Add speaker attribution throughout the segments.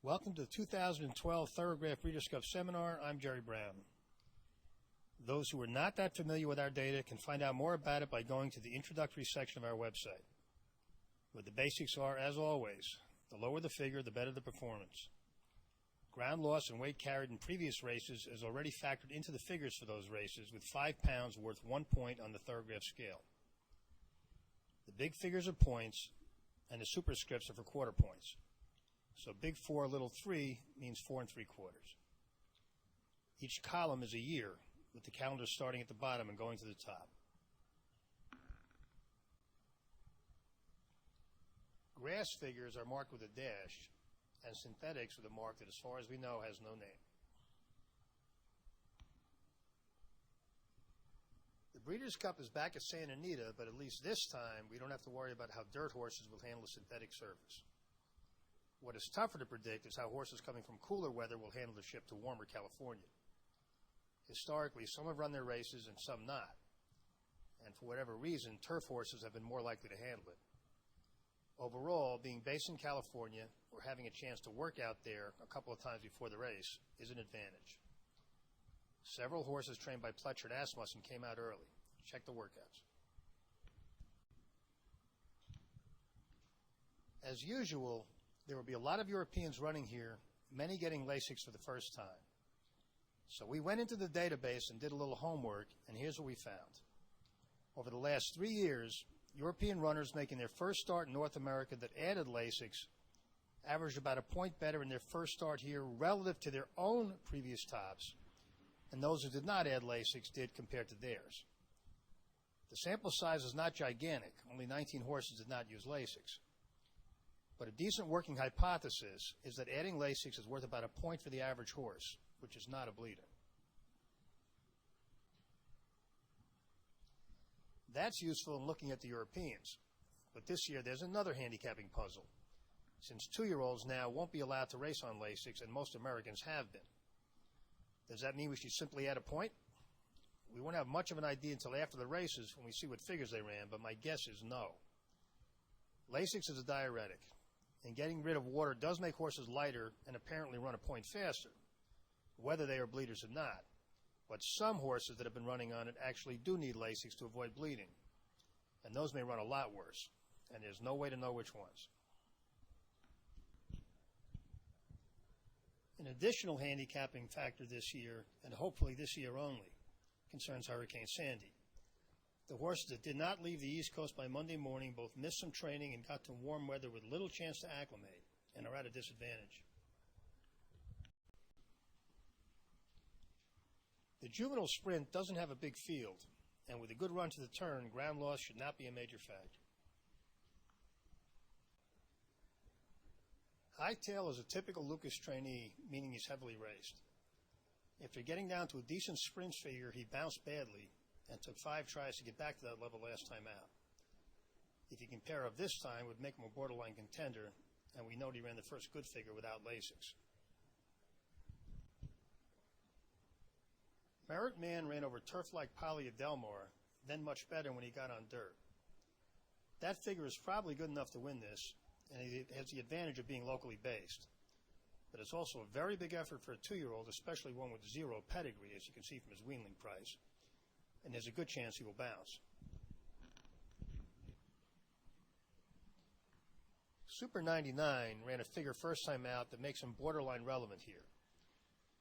Speaker 1: Welcome to the 2012 Thoro-Graph Reader's Cup Seminar. I'm Jerry Brown. Those who are not that familiar with our data can find out more about it by going to the introductory section of our website. Where the basics are, as always, the lower the figure, the better the performance. Ground loss and weight carried in previous races is already factored into the figures for those races, with 5 pounds worth 1 point on the Thoro-Graph scale. The big figures are points, and the superscripts are for quarter points. So big 4, little 3 means 4 3/4. Each column is a year, with the calendar starting at the bottom and going to the top. Grass figures are marked with a dash, and synthetics with a mark that, as far as we know, has no name. The Breeders' Cup is back at Santa Anita, but at least this time we don't have to worry about how dirt horses will handle a synthetic surface. What is tougher to predict is how horses coming from cooler weather will handle the ship to warmer California. Historically, some have run their races and some not. And for whatever reason, turf horses have been more likely to handle it. Overall, being based in California or having a chance to work out there a couple of times before the race is an advantage. Several horses trained by Pletcher and Asmussen came out early. Check the workouts. As usual, there will be a lot of Europeans running here, many getting Lasix for the first time. So we went into the database and did a little homework, and here's what we found. Over the last 3 years, European runners making their first start in North America that added Lasix averaged about a point better in their first start here relative to their own previous tops, and those who did not add Lasix did compared to theirs. The sample size is not gigantic. Only 19 horses did not use Lasix. But a decent working hypothesis is that adding Lasix is worth about a point for the average horse, which is not a bleeder. That's useful in looking at the Europeans. But this year there's another handicapping puzzle, since 2-year-olds now won't be allowed to race on Lasix, and most Americans have been. Does that mean we should simply add a point? We won't have much of an idea until after the races when we see what figures they ran, but my guess is no. Lasix is a diuretic, and getting rid of water does make horses lighter and apparently run a point faster, whether they are bleeders or not. But some horses that have been running on it actually do need Lasix to avoid bleeding, and those may run a lot worse, and there's no way to know which ones. An additional handicapping factor this year, and hopefully this year only, concerns Hurricane Sandy. The horses that did not leave the East Coast by Monday morning both missed some training and got to warm weather with little chance to acclimate, and are at a disadvantage. The juvenile sprint doesn't have a big field, and with a good run to the turn, ground loss should not be a major factor. Hightail is a typical Lucas trainee, meaning he's heavily raced. After getting down to a decent sprint figure, he bounced badly and took 5 tries to get back to that level last time out. If you compare of this time, it would make him a borderline contender, and we note he ran the first good figure without Lasix. Merit Man ran over turf-like Poly at Del Mar, then much better when he got on dirt. That figure is probably good enough to win this, and it has the advantage of being locally based. But it's also a very big effort for a 2-year-old, especially one with 0 pedigree, as you can see from his weanling price. And there's a good chance he will bounce. Super 99 ran a figure first time out that makes him borderline relevant here.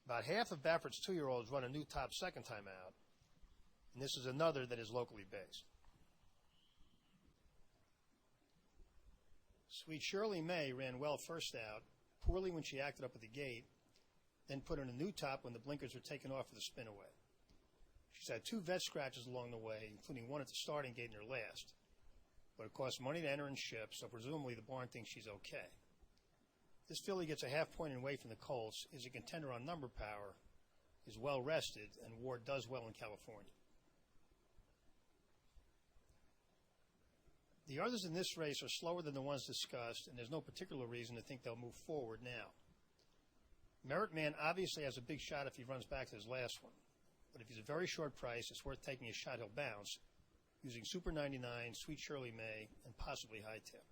Speaker 1: About half of Baffert's 2-year-olds run a new top second time out, and this is another that is locally based. Sweet Shirley May ran well first out, poorly when she acted up at the gate, then put in a new top when the blinkers were taken off for the spin away. She's had 2 vet scratches along the way, including one at the starting gate in her last. But it costs money to enter and ship, so presumably the barn thinks she's okay. This filly gets a half point in weight from the colts, is a contender on number power, is well rested, and Ward does well in California. The others in this race are slower than the ones discussed, and there's no particular reason to think they'll move forward now. Merit Man obviously has a big shot if he runs back to his last one. But if he's a very short price, it's worth taking a shot he'll bounce, using Super 99, Sweet Shirley May, and possibly Hightail.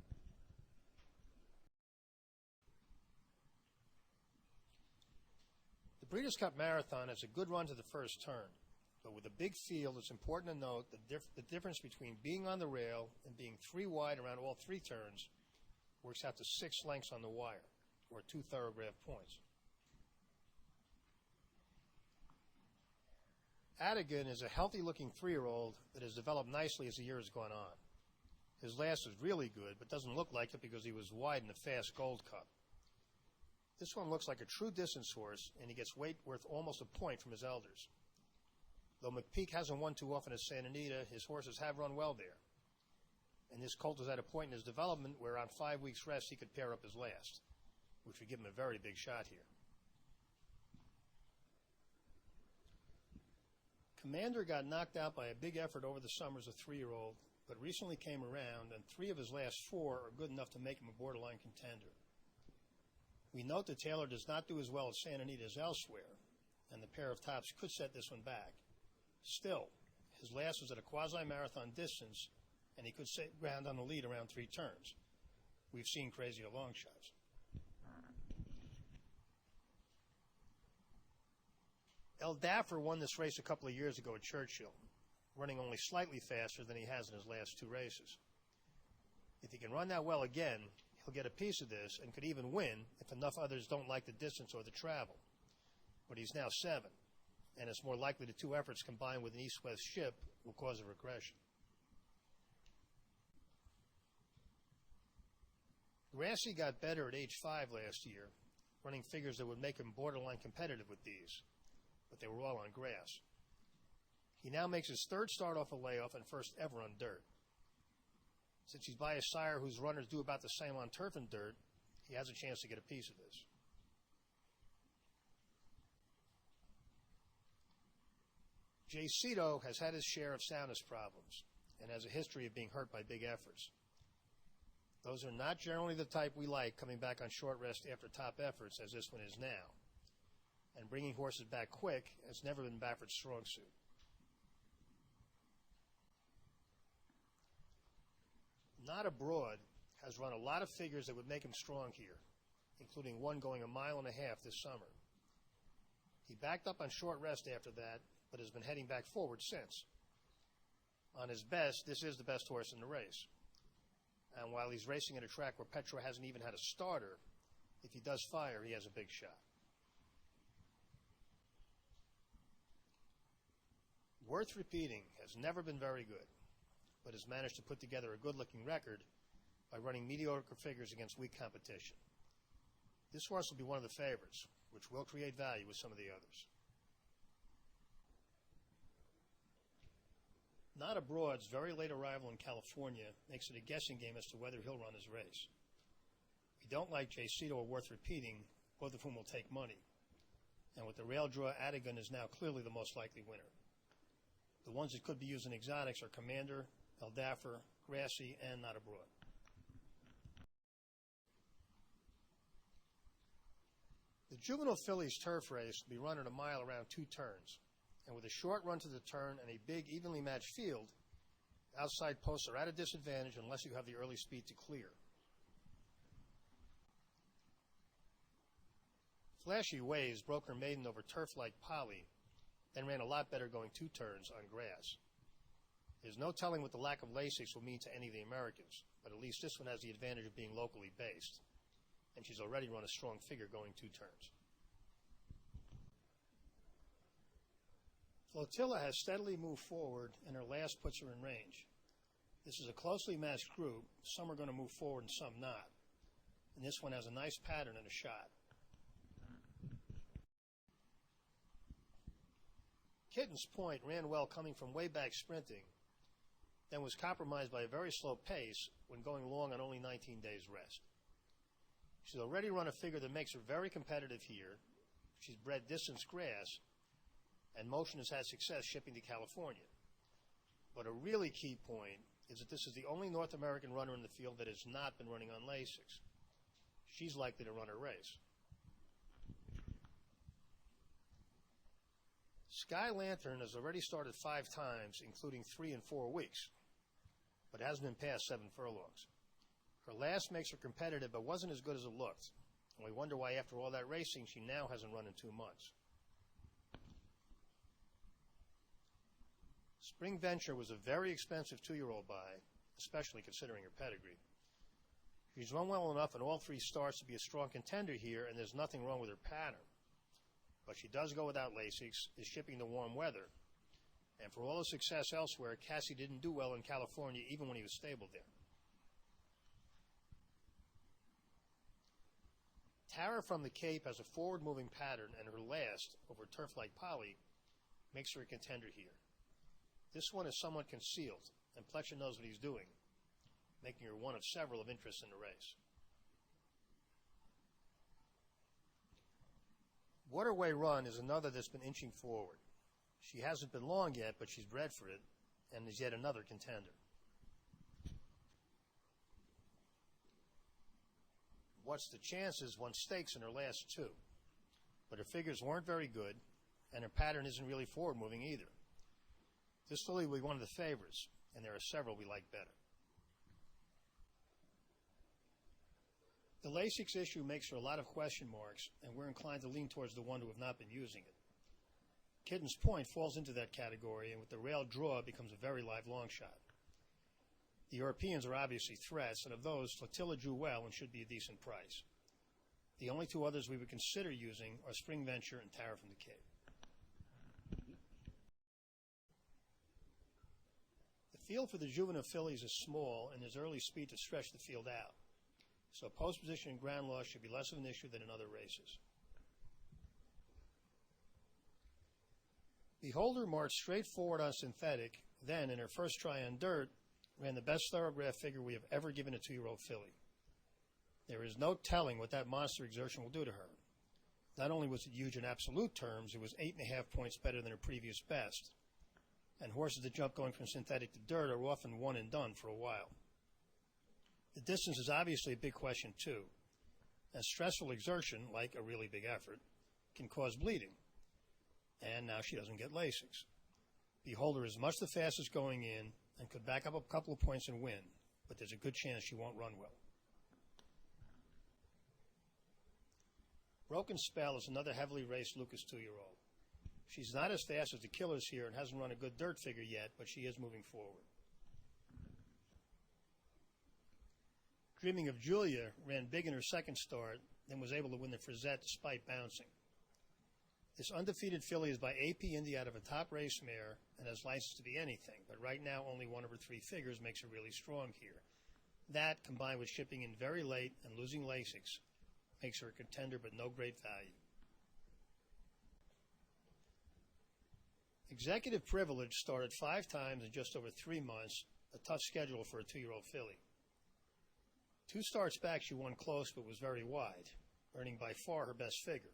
Speaker 1: Breeders' Cup Marathon has a good run to the first turn, but with a big field, it's important to note the difference between being on the rail and being 3 wide around all 3 turns works out to 6 lengths on the wire, or 2 Thoro-Graph points. Adigan is a healthy-looking 3-year-old that has developed nicely as the year has gone on. His last was really good, but doesn't look like it because he was wide in the fast Gold Cup. This one looks like a true distance horse, and he gets weight worth almost a point from his elders. Though McPeak hasn't won too often at Santa Anita, his horses have run well there. And this colt is at a point in his development where on 5 weeks rest he could pair up his last, which would give him a very big shot here. Commander got knocked out by a big effort over the summer as a 3-year-old, but recently came around, and 3 of his last 4 are good enough to make him a borderline contender. We note that Taylor does not do as well at Santa Anita as elsewhere, and the pair of tops could set this one back. Still, his last was at a quasi-marathon distance, and he could set ground on the lead around 3 turns. We've seen crazier long shots. El Daffer won this race a couple of years ago at Churchill, running only slightly faster than he has in his last 2 races. If he can run that well again, he'll get a piece of this and could even win if enough others don't like the distance or the travel. But he's now 7, and it's more likely the 2 efforts combined with an east-west ship will cause a regression. Grassy got better at age 5 last year, running figures that would make him borderline competitive with these, but they were all on grass. He now makes his 3rd start off a layoff and first ever on dirt. Since he's by a sire whose runners do about the same on turf and dirt, he has a chance to get a piece of this. Jay Cito has had his share of soundness problems and has a history of being hurt by big efforts. Those are not generally the type we like coming back on short rest after top efforts, as this one is now. And bringing horses back quick has never been Baffert's strong suit. Not Abroad has run a lot of figures that would make him strong here, including one going 1.5 miles this summer. He backed up on short rest after that, but has been heading back forward since. On his best, this is the best horse in the race. And while he's racing at a track where Petro hasn't even had a starter, if he does fire, he has a big shot. Worth Repeating has never been very good, but has managed to put together a good-looking record by running mediocre figures against weak competition. This horse will be one of the favorites, which will create value with some of the others. Not Abroad's very late arrival in California makes it a guessing game as to whether he'll run his race. We don't like Jay Cito or Worth Repeating, both of whom will take money. And with the rail draw, Adigan is now clearly the most likely winner. The ones that could be used in exotics are Commander, El Daffer, Grassy, and Not Abroad. The Juvenile Fillies turf race will be run at 1 mile around 2 turns. And with a short run to the turn and a big, evenly matched field, outside posts are at a disadvantage unless you have the early speed to clear. Flashy Ways broke her maiden over turf like Polly, then ran a lot better going 2 turns on grass. There's no telling what the lack of Lasix will mean to any of the Americans, but at least this one has the advantage of being locally based, and she's already run a strong figure going 2 turns. Flotilla has steadily moved forward, and her last puts her in range. This is a closely matched group. Some are going to move forward and some not. And this one has a nice pattern and a shot. Kitten's Point ran well coming from way back sprinting, then was compromised by a very slow pace when going long on only 19 days rest. She's already run a figure that makes her very competitive here. She's bred distance grass, and Motion has had success shipping to California. But a really key point is that this is the only North American runner in the field that has not been running on Lasix. She's likely to run her race. Sky Lantern has already started 5 times, including 3 in 4 weeks, but hasn't been past 7 furlongs. Her last makes her competitive, but wasn't as good as it looked, and we wonder why after all that racing she now hasn't run in 2 months. Spring Venture was a very expensive 2-year-old buy, especially considering her pedigree. She's run well enough in all 3 starts to be a strong contender here, and there's nothing wrong with her pattern. But she does go without Lasix, is shipping to warm weather. And for all the success elsewhere, Cassie didn't do well in California even when he was stable there. Tara from the Cape has a forward-moving pattern, and her last, over turf like Polly, makes her a contender here. This one is somewhat concealed, and Pletcher knows what he's doing, making her one of several of interest in the race. Waterway Run is another that's been inching forward. She hasn't been long yet, but she's bred for it, and is yet another contender. What's the Chances won stakes in her last 2, but her figures weren't very good, and her pattern isn't really forward-moving either. This filly will be one of the favorites, and there are several we like better. The Lasix issue makes her a lot of question marks, and we're inclined to lean towards the one who have not been using it. Kitten's Point falls into that category, and with the rail draw, it becomes a very live long shot. The Europeans are obviously threats, and of those, Flotilla drew well and should be a decent price. The only 2 others we would consider using are Spring Venture and Tara from the Cape. The field for the juvenile fillies is small, and there's early speed to stretch the field out. So post position and ground loss should be less of an issue than in other races. Beholder marched straight forward on synthetic, then, in her first try on dirt, ran the best Thoro-Graph figure we have ever given a 2-year-old filly. There is no telling what that monster exertion will do to her. Not only was it huge in absolute terms, it was 8.5 points better than her previous best. And horses that jump going from synthetic to dirt are often one and done for a while. The distance is obviously a big question too, and stressful exertion, like a really big effort, can cause bleeding. And now she doesn't get Lasix. Beholder is much the fastest going in and could back up a couple of points and win, but there's a good chance she won't run well. Broken Spell is another heavily raced Lucas 2-year-old. She's not as fast as the killers here and hasn't run a good dirt figure yet, but she is moving forward. Dreaming of Julia ran big in her second start, then was able to win the Frisette despite bouncing. This undefeated filly is by AP Indy out of a top race mare and has license to be anything, but right now only one of her 3 figures makes her really strong here. That, combined with shipping in very late and losing Lasix, makes her a contender but no great value. Executive Privilege started 5 times in just over 3 months, a tough schedule for a 2-year-old filly. 2 starts back she won close but was very wide, earning by far her best figure.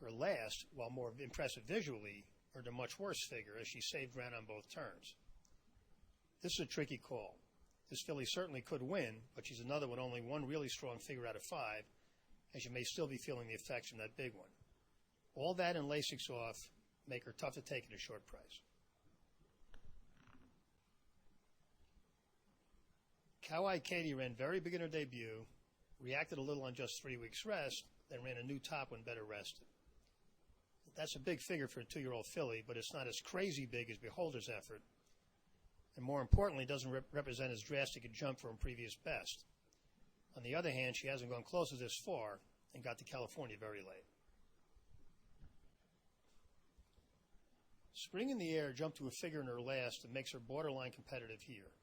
Speaker 1: Her last, while more impressive visually, earned a much worse figure as she saved ground on both turns. This is a tricky call. This filly certainly could win, but she's another with only one really strong figure out of 5, and she may still be feeling the effects from that big one. All that and Lasix off make her tough to take at a short price. Cow-Eye Katie ran very big in her debut, reacted a little on just 3 weeks rest, then ran a new top when better rested. That's a big figure for a 2-year-old filly, but it's not as crazy big as Beholder's effort, and more importantly, doesn't represent as drastic a jump from previous best. On the other hand, she hasn't gone close to this far and got to California very late. Spring in the Air jumped to a figure in her last that makes her borderline competitive here.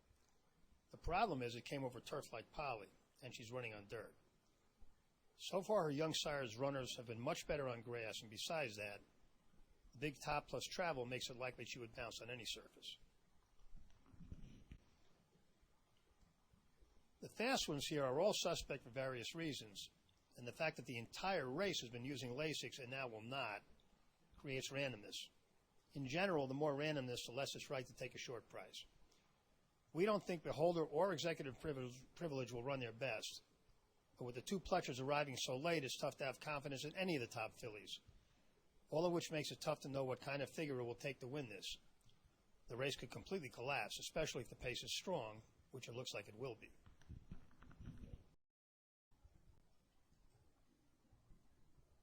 Speaker 1: The problem is it came over turf like Polly, and she's running on dirt. So far, her young sire's runners have been much better on grass, and besides that, the big top plus travel makes it likely she would bounce on any surface. The fast ones here are all suspect for various reasons, and the fact that the entire race has been using Lasix and now will not creates randomness. In general, the more randomness, the less it's right to take a short price. We don't think Beholder or Executive Privilege will run their best, but with the 2 Pletchers arriving so late, it's tough to have confidence in any of the top fillies, all of which makes it tough to know what kind of figure it will take to win this. The race could completely collapse, especially if the pace is strong, which it looks like it will be.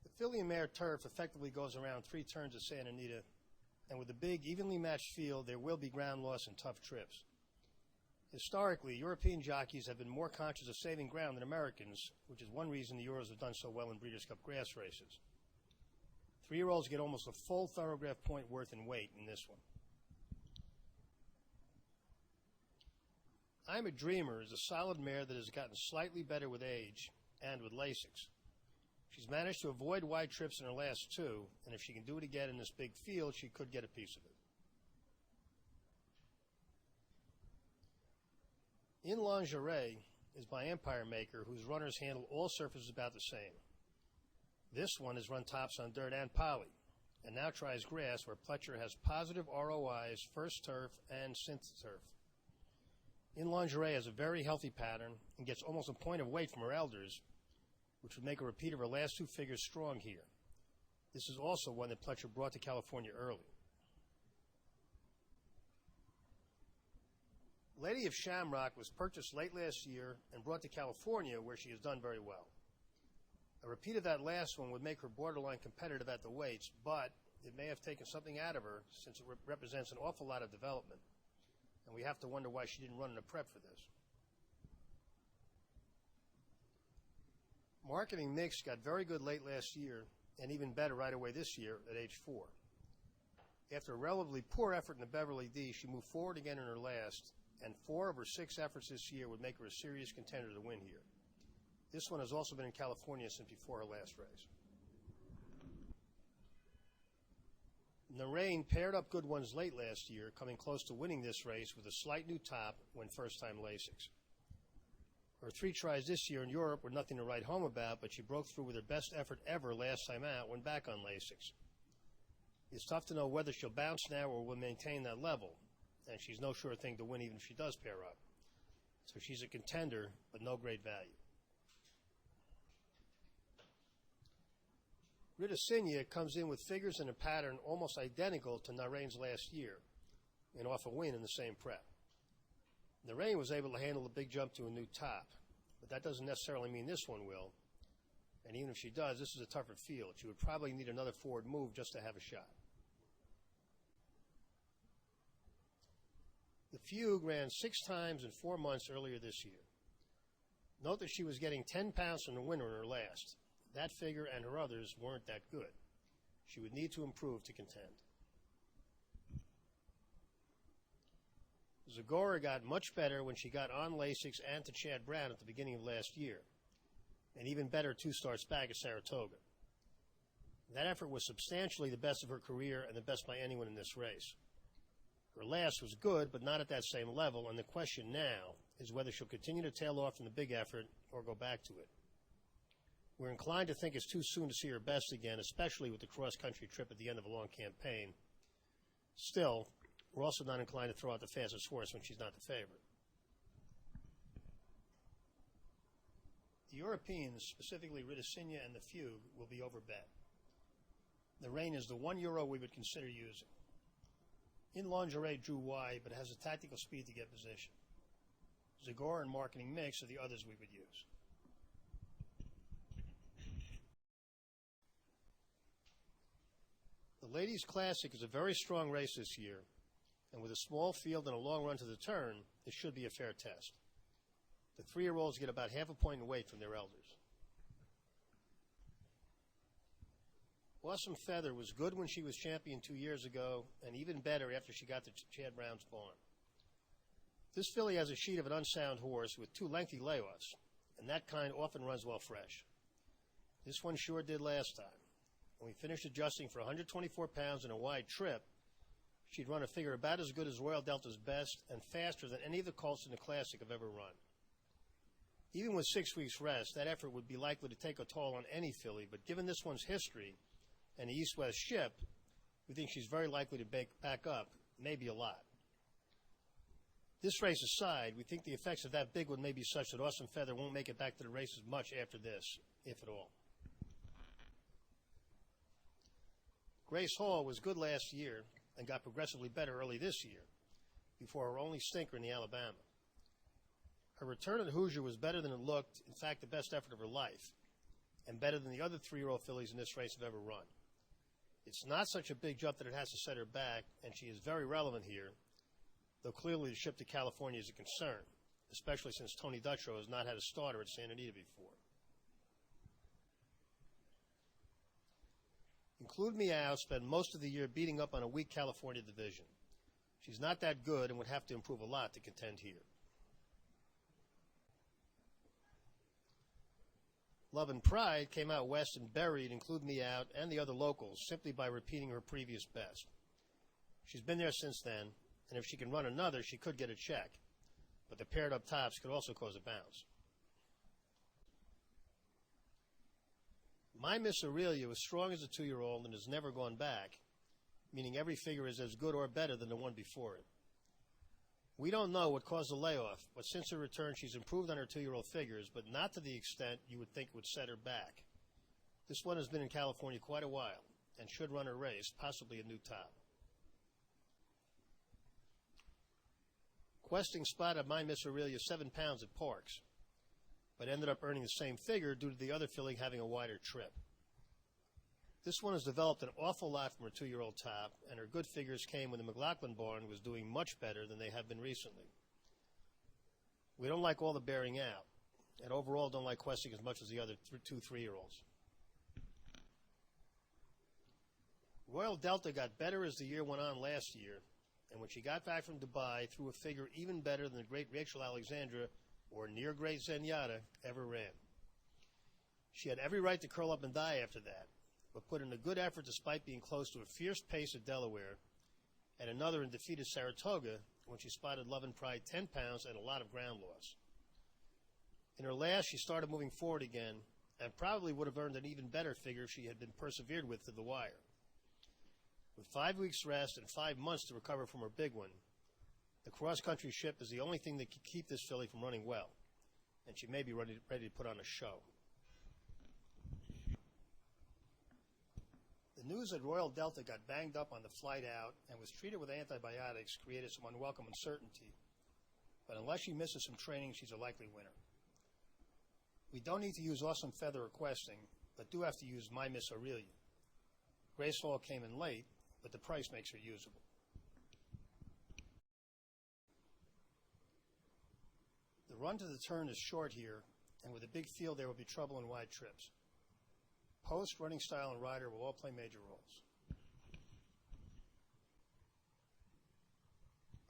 Speaker 1: The filly and mare turf effectively goes around 3 turns of Santa Anita and with a big, evenly matched field, there will be ground loss and tough trips. Historically, European jockeys have been more conscious of saving ground than Americans, which is one reason the Euros have done so well in Breeders' Cup grass races. 3-year-olds get almost a full Thoro-Graph point worth in weight in this one. I'm a Dreamer is a solid mare that has gotten slightly better with age and with Lasix. She's managed to avoid wide trips in her last two, and if she can do it again in this big field, she could get a piece of it. In Lingerie is by Empire Maker, whose runners handle all surfaces about the same. This one has run tops on dirt and poly, and now tries grass where Pletcher has positive ROIs, first turf, and synth turf. In Lingerie has a very healthy pattern and gets almost a point of weight from her elders, which would make a repeat of her last two figures strong here. This is also one that Pletcher brought to California early. Lady of Shamrock was purchased late last year and brought to California, where she has done very well. A repeat of that last one would make her borderline competitive at the weights, but it may have taken something out of her since it represents an awful lot of development, and we have to wonder why she didn't run in a prep for this. Marketing Mix got very good late last year and even better right away this year at age 4. After a relatively poor effort in the Beverly D, she moved forward again in her last, and 4 of her 6 efforts this year would make her a serious contender to win here. This one has also been in California since before her last race. Narain paired up good ones late last year, coming close to winning this race with a slight new top when first-time Lasix. Her 3 tries this year in Europe were nothing to write home about, but she broke through with her best effort ever last time out when back on Lasix. It's tough to know whether she'll bounce now or will maintain that level, and she's no sure thing to win even if she does pair up. So she's a contender, but no great value. Ritasinia comes in with figures and a pattern almost identical to Narain's last year, and off a win in the same prep. Narain was able to handle the big jump to a new top, but that doesn't necessarily mean this one will. And even if she does, this is a tougher field. She would probably need another forward move just to have a shot. The Fugue ran 6 times in 4 months earlier this year. Note that she was getting 10 pounds from the winner in her last. That figure and her others weren't that good. She would need to improve to contend. Zagora got much better when she got on Lasix and to Chad Brown at the beginning of last year, and even better 2 starts back at Saratoga. That effort was substantially the best of her career and the best by anyone in this race. Her last was good, but not at that same level, and the question now is whether she'll continue to tail off from the big effort or go back to it. We're inclined to think it's too soon to see her best again, especially with the cross-country trip at the end of a long campaign. Still, we're also not inclined to throw out the fastest horse when she's not the favorite. The Europeans, specifically Ritasinia and the Fugue, will be overbet. Narain is the €1 we would consider using. In Lingerie drew wide, but has a tactical speed to get position. Zagora and Marketing Mix are the others we would use. The Ladies Classic is a very strong race this year, and with a small field and a long run to the turn, it should be a fair test. The 3-year-olds get about half a point in weight from their elders. Awesome Feather was good when she was champion 2 years ago, and even better after she got to Chad Brown's barn. This filly has a sheet of an unsound horse with 2 lengthy layoffs, and that kind often runs well fresh. This one sure did last time. When we finished adjusting for 124 pounds and a wide trip, she'd run a figure about as good as Royal Delta's best and faster than any of the colts in the Classic have ever run. Even with 6 weeks rest, that effort would be likely to take a toll on any filly, but given this one's history and the East-West ship, we think she's very likely to back up, maybe a lot. This race aside, we think the effects of that big one may be such that Awesome Feather won't make it back to the races much after this, if at all. Grace Hall was good last year and got progressively better early this year, before her only stinker in the Alabama. Her return at Hoosier was better than it looked, in fact the best effort of her life, and better than the other 3-year-old fillies in this race have ever run. It's not such a big jump that it has to set her back, and she is very relevant here, though clearly the ship to California is a concern, especially since Tony Dutrow has not had a starter at Santa Anita before. Include Meow spent most of the year beating up on a weak California division. She's not that good and would have to improve a lot to contend here. Love and Pride came out west and buried Include Me Out and the other locals simply by repeating her previous best. She's been there since then, and if she can run another, she could get a check, but the paired up tops could also cause a bounce. My Miss Aurelia was strong as a 2-year-old and has never gone back, meaning every figure is as good or better than the one before it. We don't know what caused the layoff, but since her return, she's improved on her 2-year-old figures, but not to the extent you would think would set her back. This one has been in California quite a while and should run her race, possibly a new top. Questing spotted My Miss Aurelia 7 pounds at Parks, but ended up earning the same figure due to the other filly having a wider trip. This one has developed an awful lot from her 2-year-old top, and her good figures came when the McLaughlin barn was doing much better than they have been recently. We don't like all the bearing out, and overall don't like Questing as much as the other 2 3-year-olds. Royal Delta got better as the year went on last year, and when she got back from Dubai, threw a figure even better than the great Rachel Alexandra, or near great Zenyatta, ever ran. She had every right to curl up and die after that, but put in a good effort despite being close to a fierce pace at Delaware, and another in defeat at Saratoga when she spotted Love and Pride 10 pounds and a lot of ground loss. In her last, she started moving forward again, and probably would have earned an even better figure if she had been persevered with to the wire. With 5 weeks rest and 5 months to recover from her big one, the cross-country ship is the only thing that can keep this filly from running well, and she may be ready to put on a show. The news that Royal Delta got banged up on the flight out and was treated with antibiotics created some unwelcome uncertainty, but unless she misses some training, she's a likely winner. We don't need to use Awesome Feather or Questing, but do have to use My Miss Aurelia. Grace Hall came in late, but the price makes her usable. The run to the turn is short here, and with a big field there will be trouble in wide trips. Post, running style, and rider will all play major roles.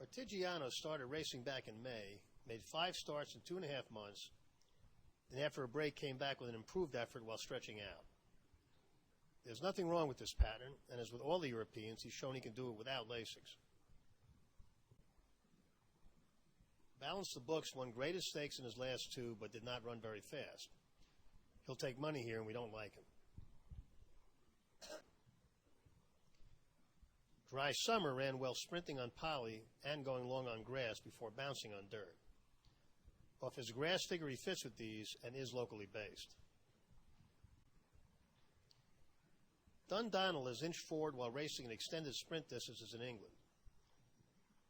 Speaker 1: Artigiano started racing back in May, made 5 starts in 2.5 months, then after a break came back with an improved effort while stretching out. There's nothing wrong with this pattern, and as with all the Europeans, he's shown he can do it without Lasix. Balanced the Books won greatest stakes in his last 2, but did not run very fast. He'll take money here, and we don't like him. Dry Summer ran well sprinting on poly and going long on grass before bouncing on dirt. Off his grass figure, he fits with these and is locally based. Dundonald has inched forward while racing an extended sprint distances in England.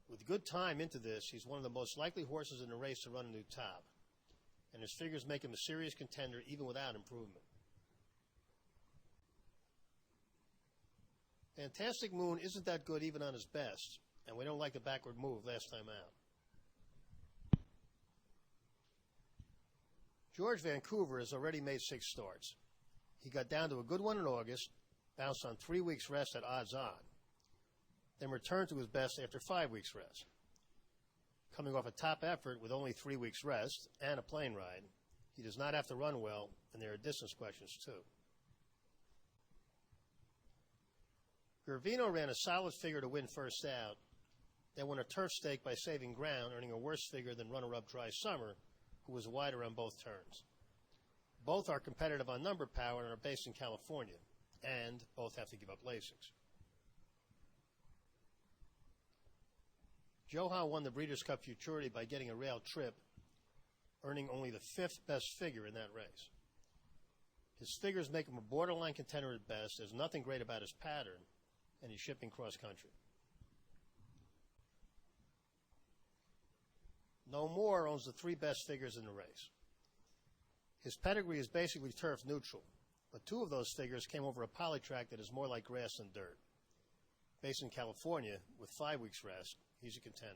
Speaker 1: With good time into this, he's one of the most likely horses in the race to run a new top, and his figures make him a serious contender even without improvement. Fantastic Moon isn't that good even on his best, and we don't like the backward move last time out. George Vancouver has already made 6 starts. He got down to a good one in August, bounced on 3 weeks rest at odds on, then returned to his best after 5 weeks rest. Coming off a top effort with only 3 weeks rest and a plane ride, he does not have to run well, and there are distance questions too. Gervino ran a solid figure to win first out, then won a turf stake by saving ground, earning a worse figure than runner-up Dry Summer, who was wider on both turns. Both are competitive on number power and are based in California, and both have to give up Lasix. Johan won the Breeders' Cup Futurity by getting a rail trip, earning only the 5th best figure in that race. His figures make him a borderline contender at best. There's nothing great about his pattern, and he's shipping cross-country. No More owns the 3 best figures in the race. His pedigree is basically turf neutral, but 2 of those figures came over a polytrack that is more like grass than dirt. Based in California, with 5 weeks rest, he's a contender.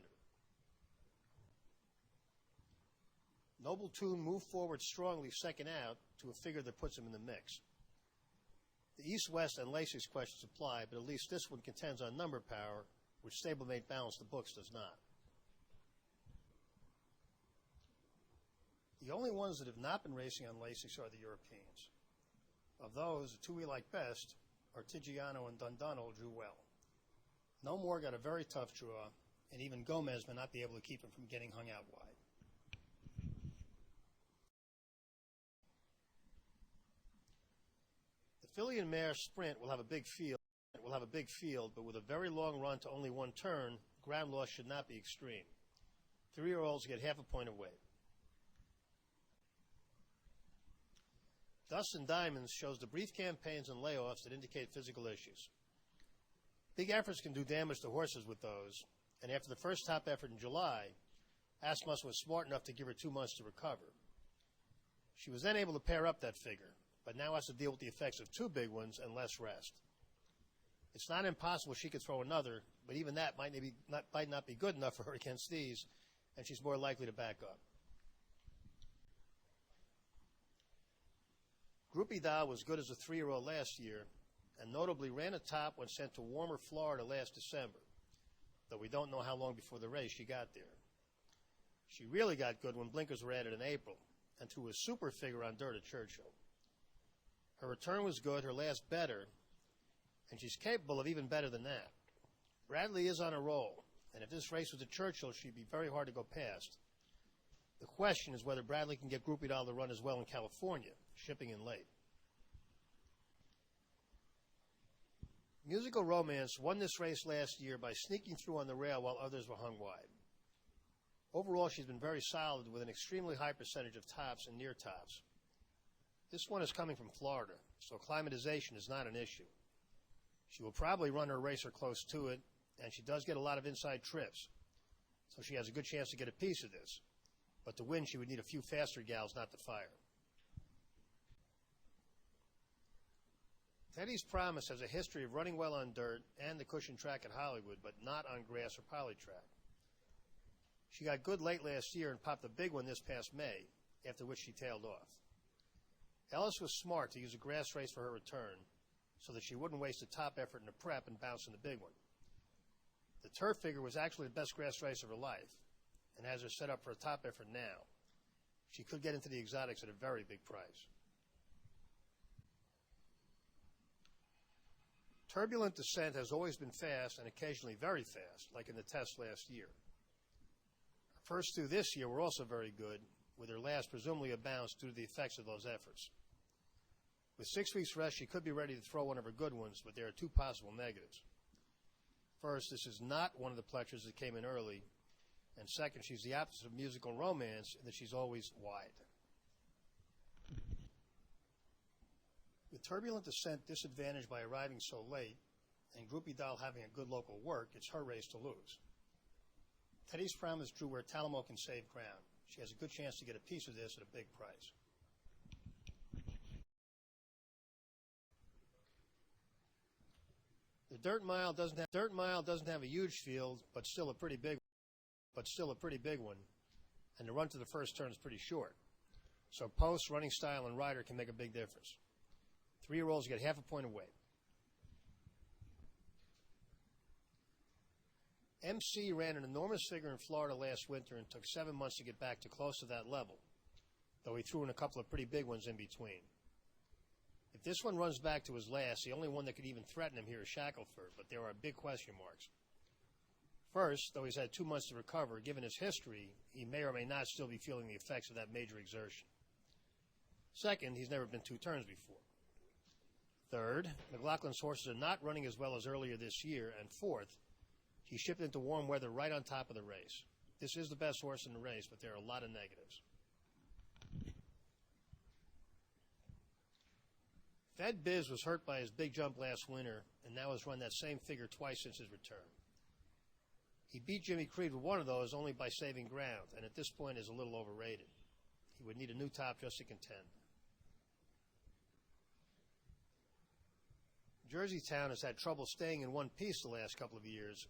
Speaker 1: Noble Tune moved forward strongly second out to a figure that puts him in the mix. The East-West and Lasix questions apply, but at least this one contends on number power, which Stablemate Balance the Books does not. The only ones that have not been racing on Lasix are the Europeans. Of those, the 2 we like best are Tigiano and Dundonald drew well. No More got a very tough draw, and even Gomez may not be able to keep him from getting hung out wide. The filly and mare sprint will have a big field, but with a very long run to only 1 turn, ground loss should not be extreme. 3-year-olds get half a point of weight. Dust and Diamonds shows the brief campaigns and layoffs that indicate physical issues. Big efforts can do damage to horses with those, and after the first top effort in July, Asmus was smart enough to give her 2 months to recover. She was then able to pair up that figure, but now has to deal with the effects of 2 big ones and less rest. It's not impossible she could throw another, but even that might not be good enough for her against these, and she's more likely to back up. Groupie Doll was good as a 3-year-old last year, and notably ran a top when sent to warmer Florida last December, though we don't know how long before the race she got there. She really got good when blinkers were added in April, and to a super figure on dirt at Churchill. Her return was good, her last better, and she's capable of even better than that. Bradley is on a roll, and if this race was at Churchill, she'd be very hard to go past. The question is whether Bradley can get Groupie Doll to run as well in California, shipping in late. Musical Romance won this race last year by sneaking through on the rail while others were hung wide. Overall, she's been very solid with an extremely high percentage of tops and near tops. This one is coming from Florida, so acclimatization is not an issue. She will probably run her racer close to it, and she does get a lot of inside trips, so she has a good chance to get a piece of this. But to win, she would need a few faster gals not to fire. Teddy's Promise has a history of running well on dirt and the cushion track at Hollywood, but not on grass or polytrack. She got good late last year and popped a big one this past May, after which she tailed off. Ellis was smart to use a grass race for her return, so that she wouldn't waste a top effort in the prep and bounce in the big one. The turf figure was actually the best grass race of her life, and has her set up for a top effort now. She could get into the exotics at a very big price. Turbulent Descent has always been fast and occasionally very fast, like in the test last year. Her first 2 this year were also very good, with her last presumably a bounce due to the effects of those efforts. With 6 weeks rest, she could be ready to throw one of her good ones, but there are 2 possible negatives. First, this is not one of the plectures that came in early, and second, she's the opposite of Musical Romance in that she's always wide. With Turbulent Descent disadvantaged by arriving so late, and Groupie Doll having a good local work, it's her race to lose. Teddy's Promise drew where Talamo can save ground. She has a good chance to get a piece of this at a big price. The Dirt Mile doesn't have a huge field, but still a pretty big one, and the run to the first turn is pretty short. So post, running style, and rider can make a big difference. 3-year-olds get half a point of weight. MC ran an enormous figure in Florida last winter and took 7 months to get back to close to that level, though he threw in a couple of pretty big ones in between. If this one runs back to his last, the only one that could even threaten him here is Shackelford, but there are big question marks. First, though he's had 2 months to recover, given his history, he may or may not still be feeling the effects of that major exertion. Second, he's never been 2 turns before. Third, McLaughlin's horses are not running as well as earlier this year. And fourth, he shipped into warm weather right on top of the race. This is the best horse in the race, but there are a lot of negatives. Fed Biz was hurt by his big jump last winter and now has run that same figure twice since his return. He beat Jimmy Creed with one of those only by saving ground, and at this point is a little overrated. He would need a new top just to contend. Jersey town has had trouble staying in one piece the last couple of years.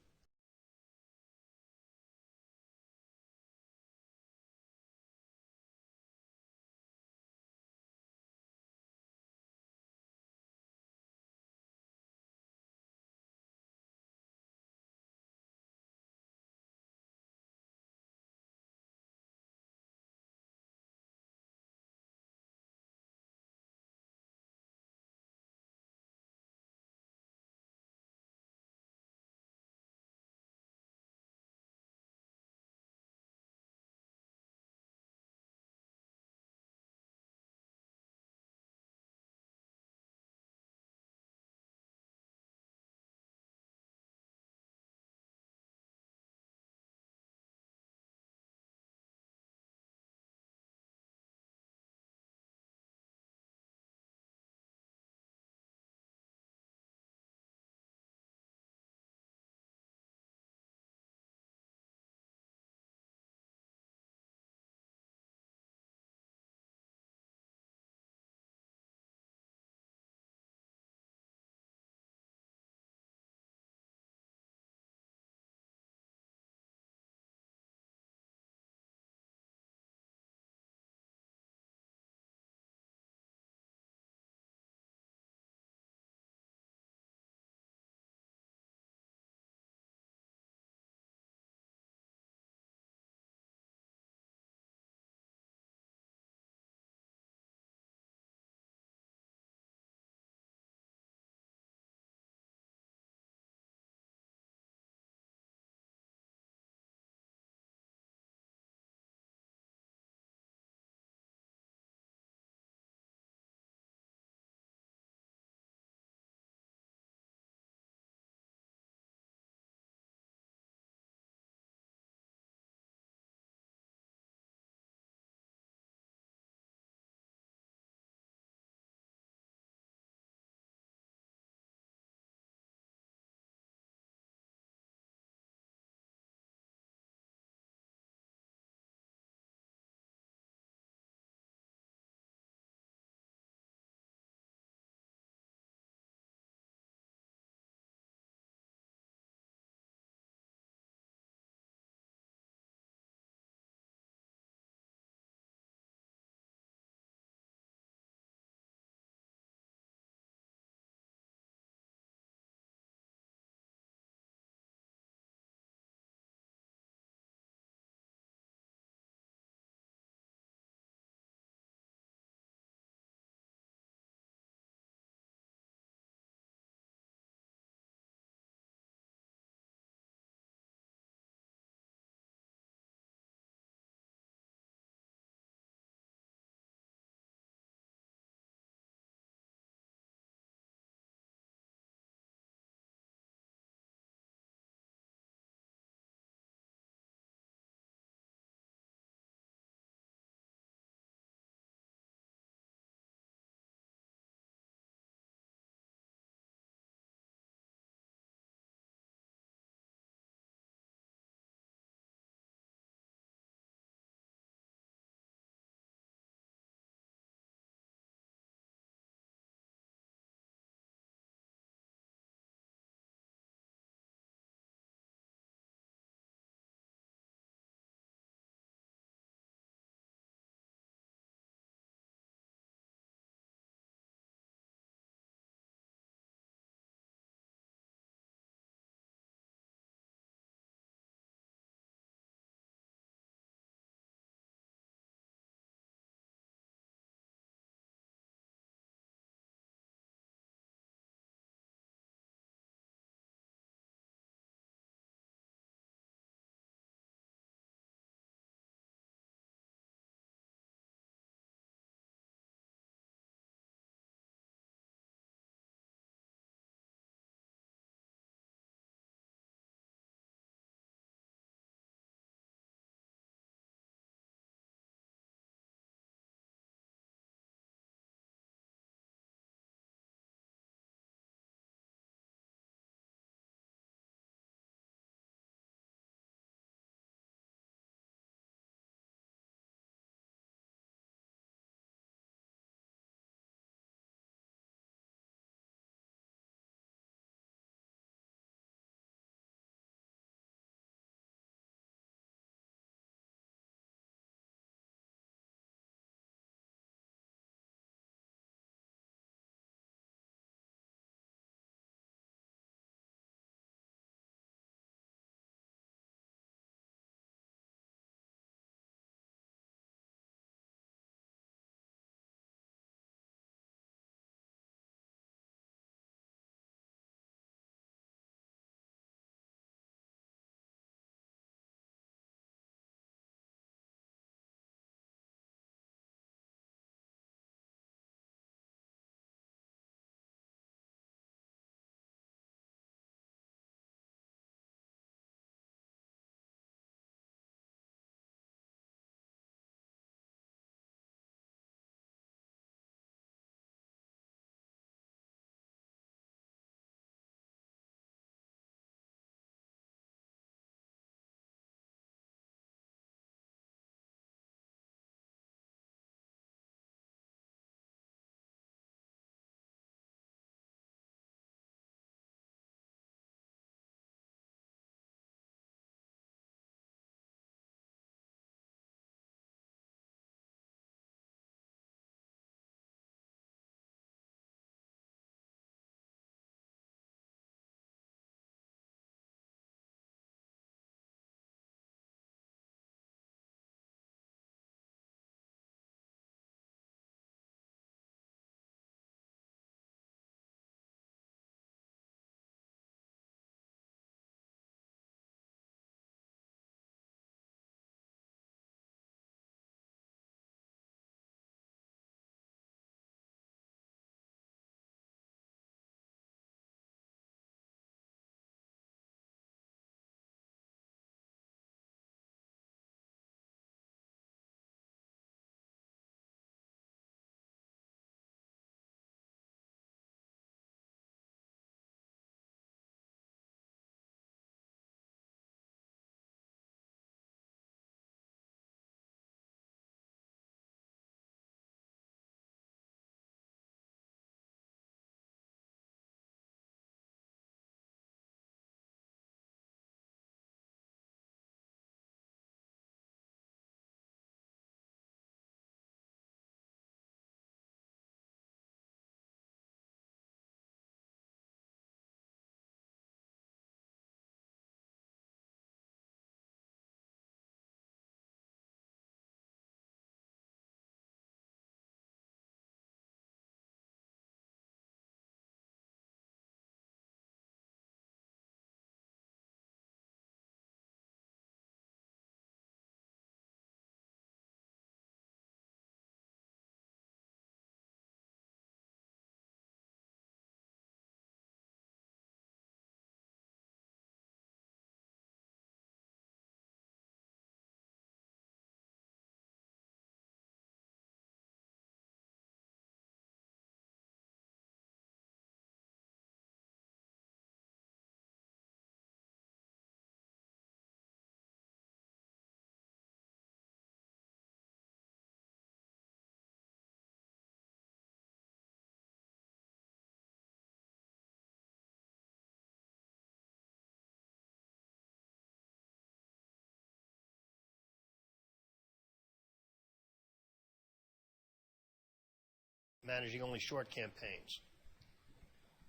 Speaker 1: managing only short campaigns.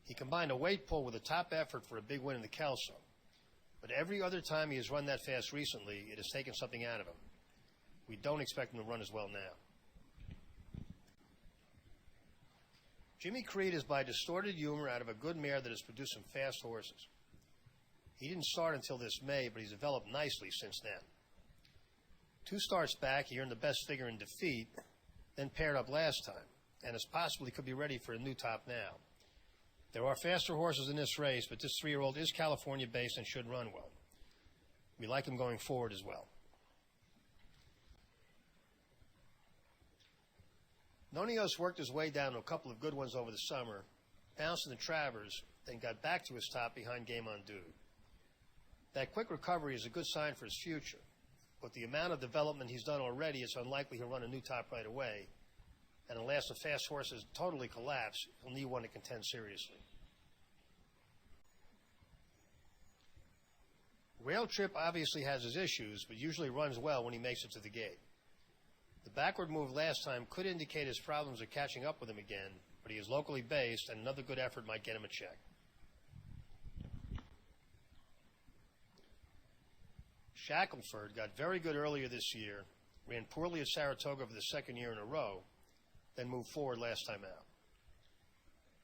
Speaker 1: He combined a weight pull with a top effort for a big win in the Kelso. But every other time he has run that fast recently, it has taken something out of him. We don't expect him to run as well now. Jimmy Creed is by distorted humor out of a good mare that has produced some fast horses. He didn't start until this May, but he's developed nicely since then. 2 starts back, he earned the best figure in defeat, then paired up last time, and is possibly could be ready for a new top now. There are faster horses in this race, but this 3-year-old is California-based and should run well. We like him going forward as well. Nonios worked his way down to a couple of good ones over the summer, bounced in the Travers, then got back to his top behind Game on Dude. That quick recovery is a good sign for his future, but the amount of development he's done already, it's unlikely he'll run a new top right away, and unless a fast horse has totally collapsed, he'll need one to contend seriously. Rail Trip obviously has his issues, but usually runs well when he makes it to the gate. The backward move last time could indicate his problems are catching up with him again, but he is locally based, and another good effort might get him a check. Shackelford got very good earlier this year, ran poorly at Saratoga for the 2nd year in a row, then moved forward last time out.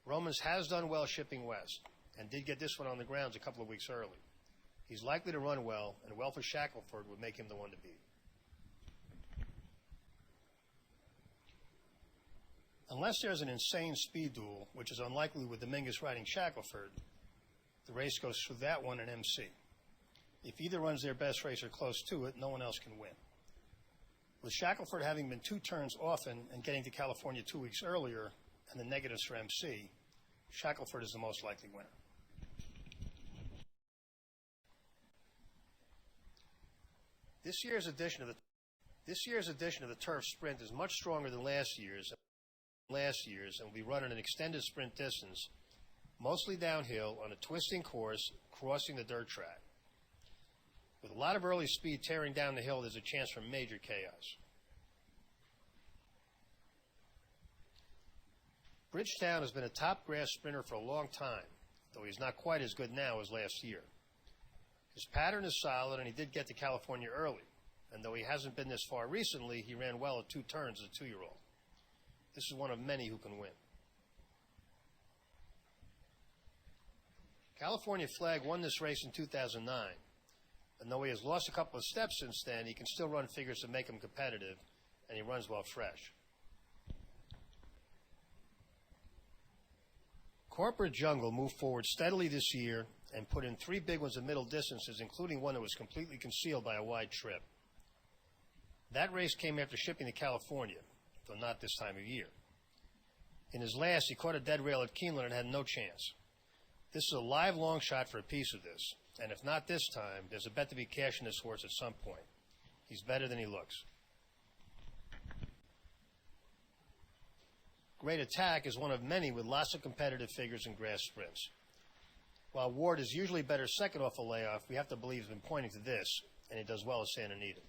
Speaker 1: Romans has done well shipping west, and did get this one on the grounds a couple of weeks early. He's likely to run well, and well for Shackelford would make him the one to beat. Unless there's an insane speed duel, which is unlikely with Dominguez riding Shackelford, the race goes through that one and MC. If either runs their best race or close to it, no one else can win. With Shackelford having been 2 turns often and getting to California 2 weeks earlier, and the negatives for MC, Shackelford is the most likely winner. This year's edition of the Turf Sprint is much stronger than last year's, and will be run in an extended sprint distance, mostly downhill on a twisting course crossing the dirt track. With a lot of early speed tearing down the hill, there's a chance for major chaos. Bridgetown has been a top grass sprinter for a long time, though he's not quite as good now as last year. His pattern is solid, and he did get to California early, and though he hasn't been this far recently, he ran well at 2 turns as a 2-year-old. This is one of many who can win. California Flag won this race in 2009, and though he has lost a couple of steps since then, he can still run figures to make him competitive, and he runs well fresh. Corporate Jungle moved forward steadily this year and put in 3 big ones at middle distances, including one that was completely concealed by a wide trip. That race came after shipping to California, though not this time of year. In his last, he caught a dead rail at Keeneland and had no chance. This is a live long shot for a piece of this, and if not this time, there's a bet to be cashing this horse at some point. He's better than he looks. Great Attack is one of many with lots of competitive figures in grass sprints. While Ward is usually better second off a layoff, we have to believe he's been pointing to this, and he does well at Santa Anita.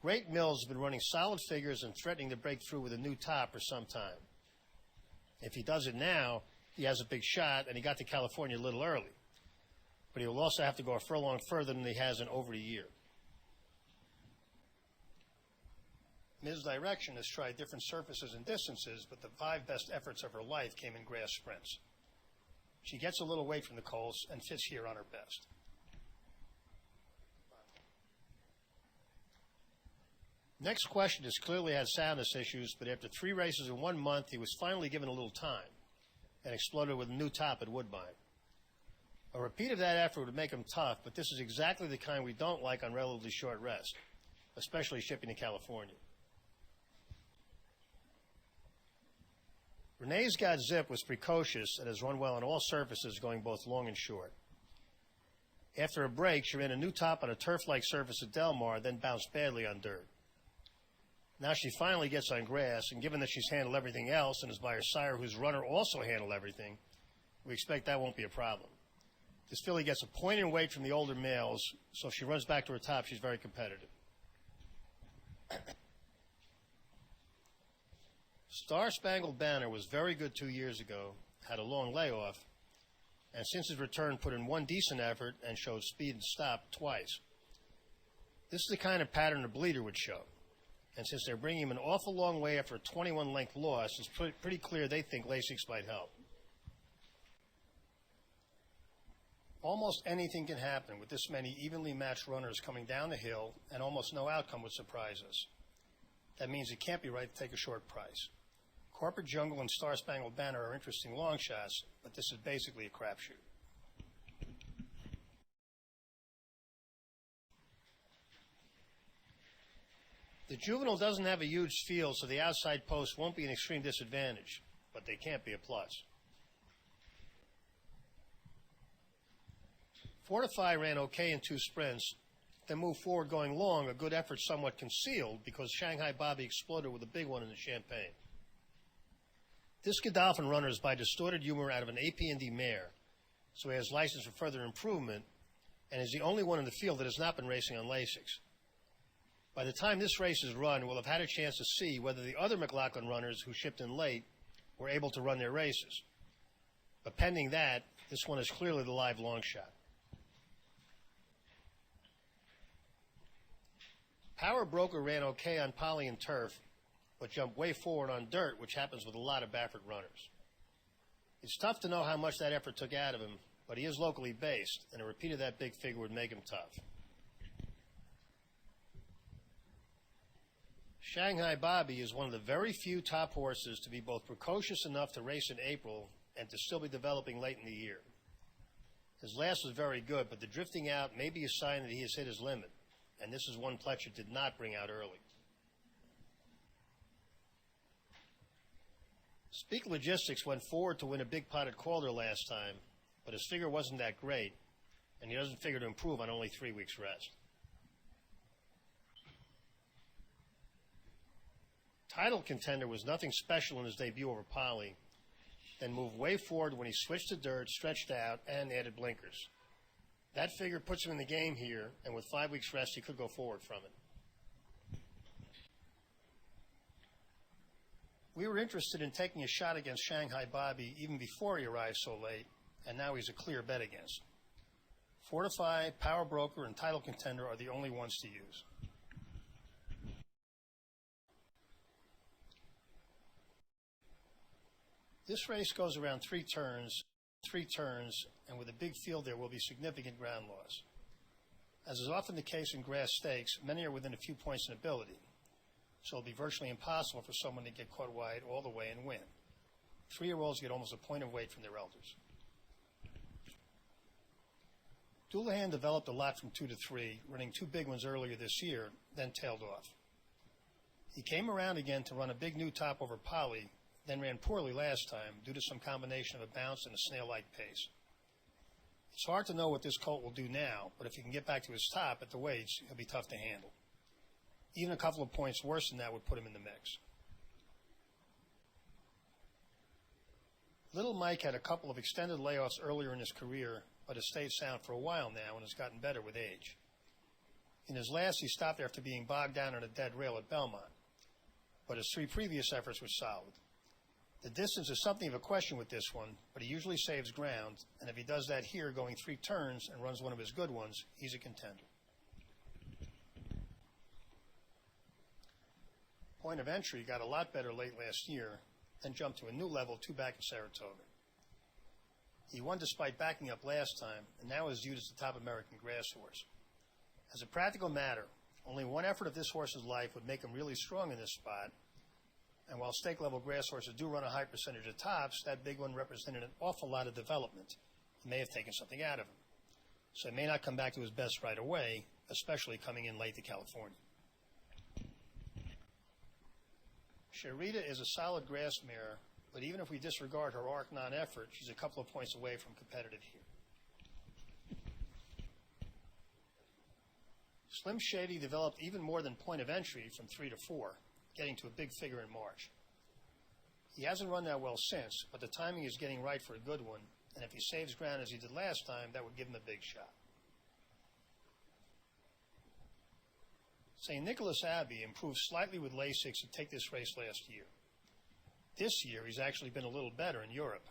Speaker 1: Great Mills has been running solid figures and threatening to break through with a new top for some time. If he does it now, he has a big shot, and he got to California a little early. But he will also have to go a furlong further than he has in over a year. Ms. Direction has tried different surfaces and distances, but the 5 best efforts of her life came in grass sprints. She gets a little weight from the coals and fits here on her best. Next Question has clearly had soundness issues, but after 3 races in 1 month, he was finally given a little time and exploded with a new top at Woodbine. A repeat of that effort would make him tough, but this is exactly the kind we don't like on relatively short rest, especially shipping to California. Renee's Got Zip was precocious and has run well on all surfaces, going both long and short. After a break, she ran a new top on a turf-like surface at Del Mar, then bounced badly on dirt. Now she finally gets on grass, and given that she's handled everything else and is by her sire, whose runner also handled everything, we expect that won't be a problem. This filly gets a point in weight from the older males, so if she runs back to her top, she's very competitive. Star Spangled Banner was very good 2 years ago, had a long layoff, and since his return put in one decent effort and showed speed and stop twice. This is the kind of pattern a bleeder would show, and since they're bringing him an awful long way after a 21-length loss, it's pretty clear they think Lasix might help. Almost anything can happen with this many evenly matched runners coming down the hill, and almost no outcome would surprise us. That means it can't be right to take a short price. Corporate Jungle and Star Spangled Banner are interesting long shots, but this is basically a crapshoot. The juvenile doesn't have a huge field, so the outside post won't be an extreme disadvantage, but they can't be a plus. Fortify ran okay in 2 sprints, then moved forward going long, a good effort somewhat concealed because Shanghai Bobby exploded with a big one in the Champagne. This Godolphin runner is by distorted humor out of an AP&D mare, so he has license for further improvement and is the only one in the field that has not been racing on Lasix. By the time this race is run, we'll have had a chance to see whether the other McLaughlin runners who shipped in late were able to run their races. But pending that, this one is clearly the live long shot. Power Broker ran okay on poly and turf, but jumped way forward on dirt, which happens with a lot of Baffert runners. It's tough to know how much that effort took out of him, but he is locally based, and a repeat of that big figure would make him tough. Shanghai Bobby is one of the very few top horses to be both precocious enough to race in April and to still be developing late in the year. His last was very good, but the drifting out may be a sign that he has hit his limit, and this is one Pletcher did not bring out early. Speak Logistics went forward to win a big pot at Calder last time, but his figure wasn't that great, and he doesn't figure to improve on only 3 weeks rest. Title Contender was nothing special in his debut over Poly, then moved way forward when he switched to dirt, stretched out, and added blinkers. That figure puts him in the game here, and with 5 weeks rest, he could go forward from it. We were interested in taking a shot against Shanghai Bobby even before he arrived so late, and now he's a clear bet against. Fortify, Power Broker, and Title Contender are the only ones to use. This race goes around 3 turns, and with a big field there will be significant ground loss. As is often the case in grass stakes, many are within a few points in ability, so it'll be virtually impossible for someone to get caught wide all the way and win. 3-year-olds get almost a point of weight from their elders. Doulahan developed a lot from 2 to 3, running 2 big ones earlier this year, then tailed off. He came around again to run a big new top over Poly, then ran poorly last time due to some combination of a bounce and a snail-like pace. It's hard to know what this colt will do now, but if he can get back to his top at the weights, he'll be tough to handle. Even a couple of points worse than that would put him in the mix. Little Mike had a couple of extended layoffs earlier in his career, but has stayed sound for a while now and has gotten better with age. In his last, he stopped after being bogged down on a dead rail at Belmont, but his 3 previous efforts were solid. The distance is something of a question with this one, but he usually saves ground, and if he does that here going 3 turns and runs one of his good ones, he's a contender. Point of Entry got a lot better late last year, then jumped to a new level 2 back in Saratoga. He won despite backing up last time, and now is viewed as the top American grass horse. As a practical matter, only one effort of this horse's life would make him really strong in this spot, and while stake-level grass horses do run a high percentage of tops, that big one represented an awful lot of development. It may have taken something out of him. So he may not come back to his best right away, especially coming in late to California. Sharita is a solid grass mare, but even if we disregard her arc non-effort, she's a couple of points away from competitive here. Slim Shady developed even more than Point of Entry from 3 to 4, getting to a big figure in March. He hasn't run that well since, but the timing is getting right for a good one, and if he saves ground as he did last time, that would give him a big shot. St. Nicholas Abbey improved slightly with Lasix to take this race last year. This year, he's actually been a little better in Europe,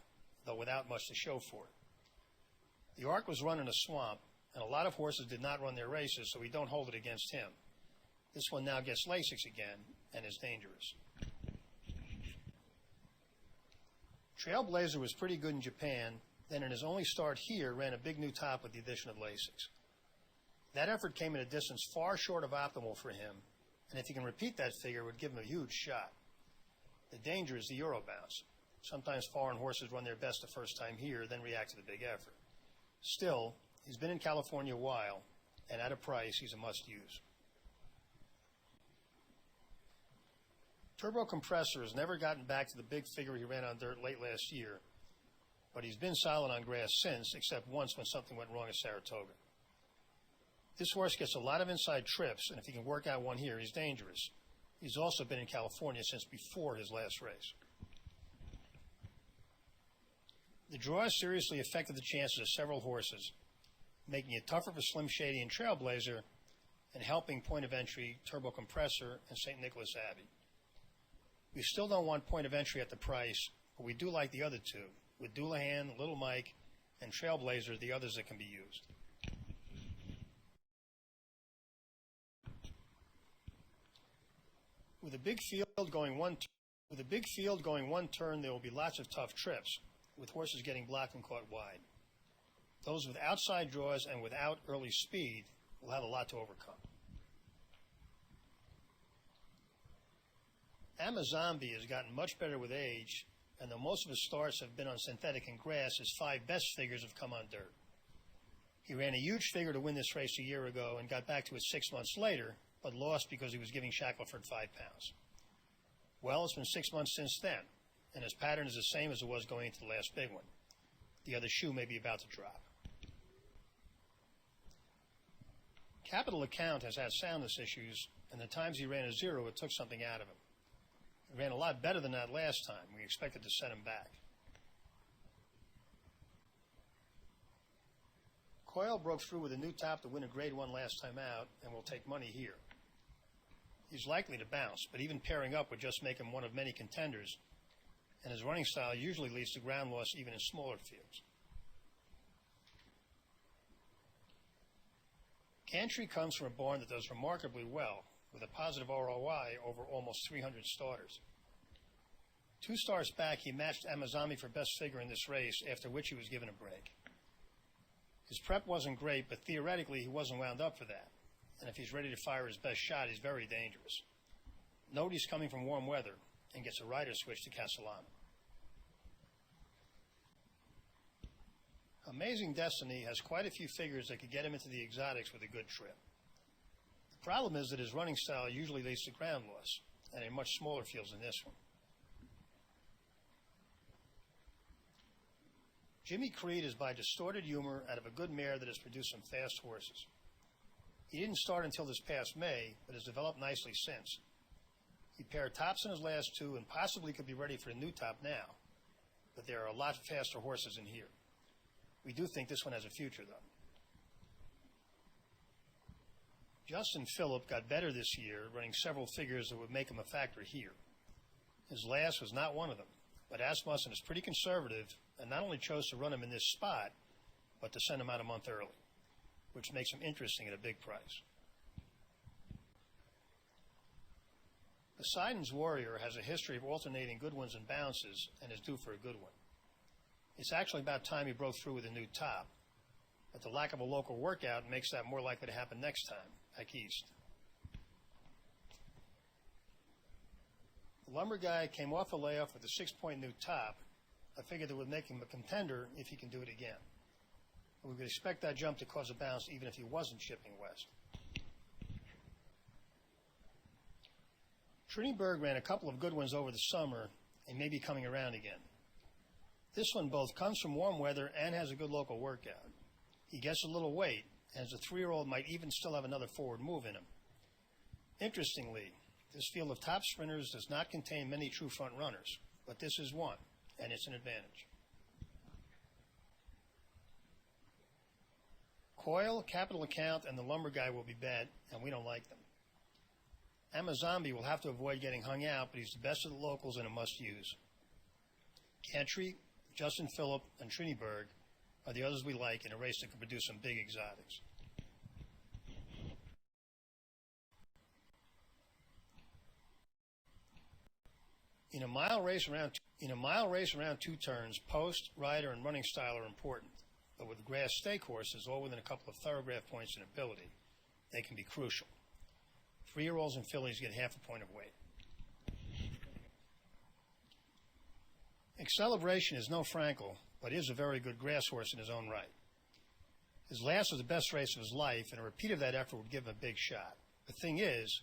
Speaker 1: though without much to show for it. The Ark was run in a swamp, and a lot of horses did not run their races, so we don't hold it against him. This one now gets Lasix again and is dangerous. Trailblazer was pretty good in Japan, then in his only start here ran a big new top with the addition of Lasix. That effort came at a distance far short of optimal for him, and if he can repeat that figure, it would give him a huge shot. The danger is the Euro bounce. Sometimes foreign horses run their best the first time here, then react to the big effort. Still, he's been in California a while, and at a price, he's a must-use. Turbo Compressor has never gotten back to the big figure he ran on dirt late last year, but he's been solid on grass since, except once when something went wrong at Saratoga. This horse gets a lot of inside trips, and if he can work out one here, he's dangerous. He's also been in California since before his last race. The draw seriously affected the chances of several horses, making it tougher for Slim Shady and Trailblazer, and helping point of entry, Turbo Compressor, and St. Nicholas Abbey. We still don't want point of entry at the price, but we do like the other two, with Doulahan, Little Mike, and Trailblazer, the others that can be used. With a big field going one turn, there will be lots of tough trips, with horses getting blocked and caught wide. Those with outside draws and without early speed will have a lot to overcome. Amazombi has gotten much better with age, and though most of his starts have been on synthetic and grass, his 5 best figures have come on dirt. He ran a huge figure to win this race a year ago and got back to it 6 months later, but lost because he was giving Shackelford 5 pounds. Well, it's been 6 months since then, and his pattern is the same as it was going into the last big one. The other shoe may be about to drop. Capital Account has had soundness issues, and the times he ran a 0, it took something out of him. He ran a lot better than that last time. We expected to set him back. Coyle broke through with a new top to win a grade 1 last time out and will take money here. He's likely to bounce, but even pairing up would just make him one of many contenders, and his running style usually leads to ground loss even in smaller fields. Cantry comes from a barn that does remarkably well, with a positive ROI over almost 300 starters. 2 starts back, he matched Amazami for best figure in this race, after which he was given a break. His prep wasn't great, but theoretically he wasn't wound up for that, and if he's ready to fire his best shot, he's very dangerous. Note he's coming from warm weather and gets a rider switch to Castellano. Amazing Destiny has quite a few figures that could get him into the exotics with a good trip. The problem is that his running style usually leads to ground loss, and in much smaller fields than this one. Jimmy Creed is by distorted humor out of a good mare that has produced some fast horses. He didn't start until this past May, but has developed nicely since. He paired tops in his last 2 and possibly could be ready for a new top now, but there are a lot faster horses in here. We do think this one has a future, though. Justin Phillip got better this year, running several figures that would make him a factor here. His last was not one of them, but Asmussen is pretty conservative and not only chose to run him in this spot, but to send him out a month early, which makes him interesting at a big price. Poseidon's Warrior has a history of alternating good ones and bounces and is due for a good one. It's actually about time he broke through with a new top, but the lack of a local workout makes that more likely to happen next time, back east. The Lumber Guy came off a layoff with a 6-point new top, a figure that would make him a contender if he can do it again. We would expect that jump to cause a bounce even if he wasn't shipping west. Triniberg ran a couple of good ones over the summer and may be coming around again. This one both comes from warm weather and has a good local workout. He gets a little weight, and as a 3-year-old might even still have another forward move in him. Interestingly, this field of top sprinters does not contain many true front runners, but this is one, and it's an advantage. Coyle, Capital Account, and the Lumber Guy will be bad, and we don't like them. Amazombi will have to avoid getting hung out, but he's the best of the locals and a must-use. Gantry, Justin Phillip, and Triniberg are the others we like in a race that could produce some big exotics. In a mile race around two turns, post, rider, and running style are important, but with grass stake horses, all within a couple of Thoro-Graph points in ability, they can be crucial. 3-year-olds and fillies get half a point of weight. Acceleration is no Frankel, but is a very good grass horse in his own right. His last was the best race of his life, and a repeat of that effort would give him a big shot. The thing is,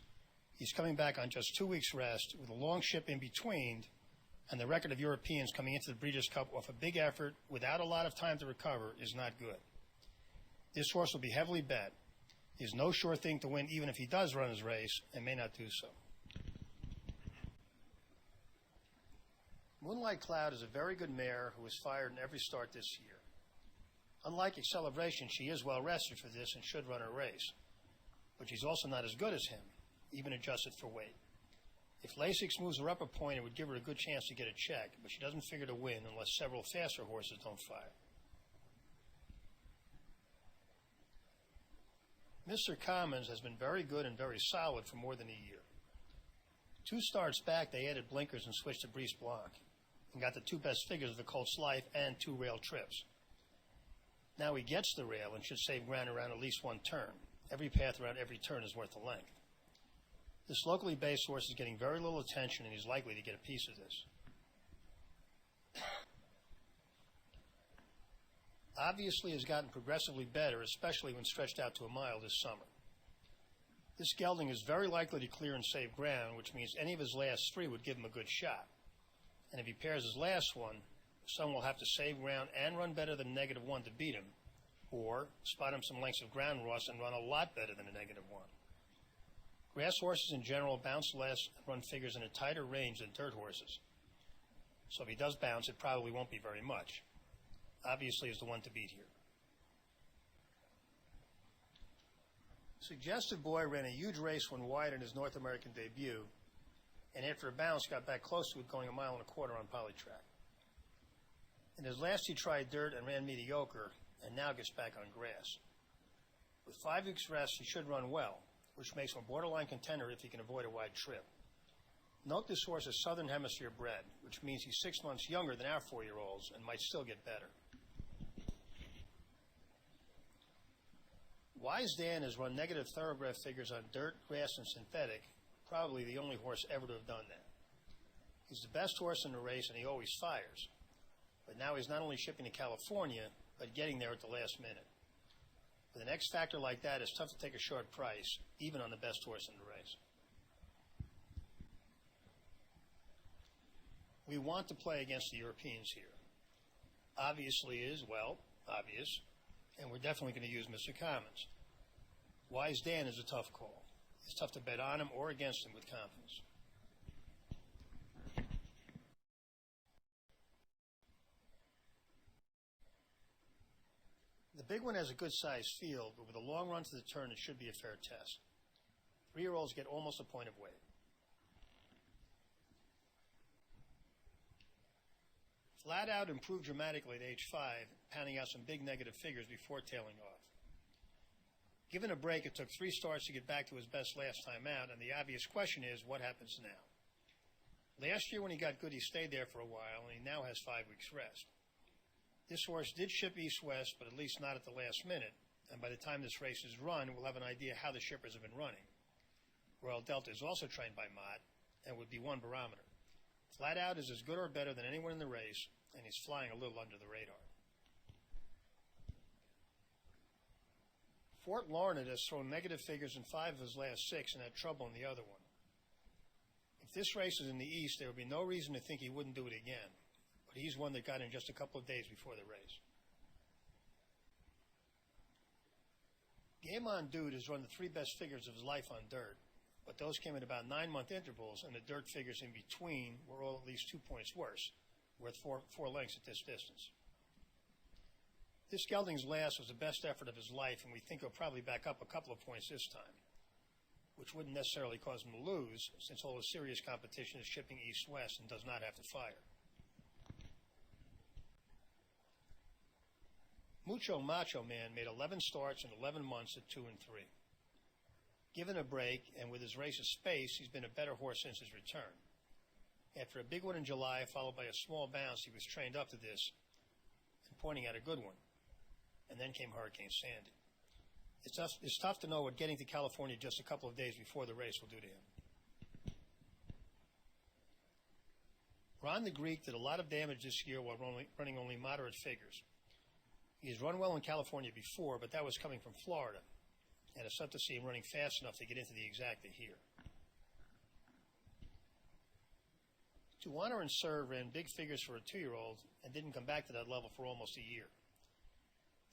Speaker 1: he's coming back on just 2 weeks' rest with a long ship in between, and the record of Europeans coming into the Breeders' Cup off a big effort without a lot of time to recover is not good. This horse will be heavily bet. He is no sure thing to win even if he does run his race, and may not do so. Moonlight Cloud is a very good mare who was fired in every start this year. Unlike Acceleration, she is well rested for this and should run her race, but she's also not as good as him, even adjusted for weight. If Lasix moves her up a point, it would give her a good chance to get a check, but she doesn't figure to win unless several faster horses don't fire. Mr. Commons has been very good and very solid for more than a year. 2 starts back, they added blinkers and switched to Brise Blanc, and got the 2 best figures of the Colts Life and 2 rail trips. Now he gets the rail and should save ground around at least 1 turn. Every path around every turn is worth a length. This locally based horse is getting very little attention, and he's likely to get a piece of this. Obviously has gotten progressively better, especially when stretched out to a mile this summer. This gelding is very likely to clear and save ground, which means any of his last 3 would give him a good shot. And if he pairs his last one, someone will have to save ground and run better than -1 to beat him, or spot him some lengths of ground Ross and run a lot better than a -1. Grass horses in general bounce less and run figures in a tighter range than dirt horses. So if he does bounce, it probably won't be very much. Obviously is the one to beat here. Suggestive Boy ran a huge race when wide in his North American debut, and after a bounce got back close to it going 1.25 miles on polytrack. In his last he tried dirt and ran mediocre, and now gets back on grass. With 5 weeks rest, he should run well, which makes him a borderline contender if he can avoid a wide trip. Note this horse is Southern Hemisphere bred, which means he's 6 months younger than our 4-year-olds and might still get better. Wise Dan has run negative Thoro-Graph figures on dirt, grass, and synthetic, probably the only horse ever to have done that. He's the best horse in the race, and he always fires. But now he's not only shipping to California, but getting there at the last minute. With an X factor like that, it's tough to take a short price, even on the best horse in the race. We want to play against the Europeans here. Obviously is, well, obvious, and we're definitely going to use Mr. Commons. Wise Dan is a tough call. It's tough to bet on him or against him with confidence. The big one has a good-sized field, but with a long run to the turn, it should be a fair test. 3-year-olds get almost a point of weight. Flat Out improved dramatically at age 5, pounding out some big negative figures before tailing off. Given a break, it took 3 starts to get back to his best last time out, and the obvious question is, what happens now? Last year when he got good, he stayed there for a while, and he now has 5 weeks rest. This horse did ship east-west, but at least not at the last minute, and by the time this race is run, we'll have an idea how the shippers have been running. Royal Delta is also trained by Mott, and would be one barometer. Flat Out is as good or better than anyone in the race, and he's flying a little under the radar. Fort Larned has thrown negative figures in 5 of his last 6 and had trouble in the other one. If this race is in the East, there would be no reason to think he wouldn't do it again, but he's one that got in just a couple of days before the race. Game On Dude has run the 3 best figures of his life on dirt, but those came at about 9-month intervals, and the dirt figures in between were all at least 2 points worse, worth 4 lengths at this distance. This gelding's last was the best effort of his life, and we think he'll probably back up a couple of points this time, which wouldn't necessarily cause him to lose, since all his serious competition is shipping east-west and does not have to fire. Mucho Macho Man made 11 starts in 11 months at 2 and 3. Given a break, and with his race of space, he's been a better horse since his return. After a big one in July, followed by a small bounce, he was trained up to this and pointing at a good one. And then came Hurricane Sandy. It's tough to know what getting to California just a couple of days before the race will do to him. Ron the Greek did a lot of damage this year while running only moderate figures. He has run well in California before, but that was coming from Florida, and it's tough to see him running fast enough to get into the exacta here. To Honor and Serve ran big figures for a 2-year-old and didn't come back to that level for almost a year.